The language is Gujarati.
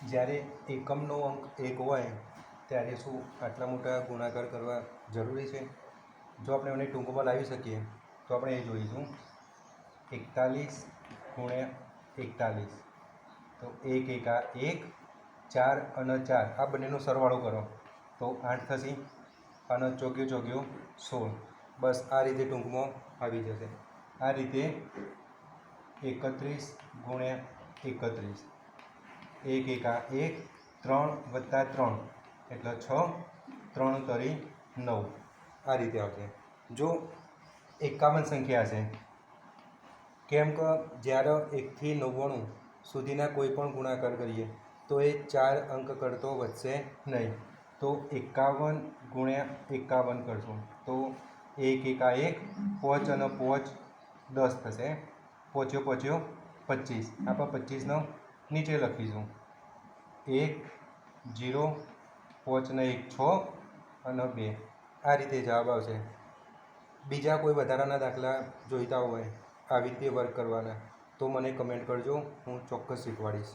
જ્યારે એકમનો અંક 1 હોય ત્યારે શું આટલા મોટા ગુણાકાર કરવા જરૂરી છે? જો આપણે એને ટૂંકમાં લાવી શકીએ તો આપણે એ જોઈશું. 41 ગુણ્યા 41, તો 1 એકા 1, 4 અને 4 આ બંનેનો સરવાળો કરો તો 8 થશે અને ચોગ્યું 16. બસ આ રીતે ટૂંકમાં આવી જશે. આ રીતે 31 ગુણ્યા 31, 1 એકા 1, 3 વત્તા 3 એટલે 6, 3 તરી 9 આ રીતે આવશે. જો 51 સંખ્યા છે, કેમ કે જ્યારે 1 થી 99 સુધીના કોઈ પણ ગુણાકાર કરીએ તો એ 4 અંક કરતો વધશે નહીં. તો 51 ગુણ્યા 51 કરશું તો 1 એકા 1, 5 અને 5 10 થશે. પોચ્યો 25. આપણે 25 નીચે લખીશું. 1 0, 5 ને 1 6 અને 2 આ રીતે જવાબ આવશે. બીજા કોઈ વધારાના દાખલા જોઈતા હોય આવી રીતે વર્ક કરવાના તો મને કમેન્ટ કરજો, હું ચોક્કસ શીખવાડીશ.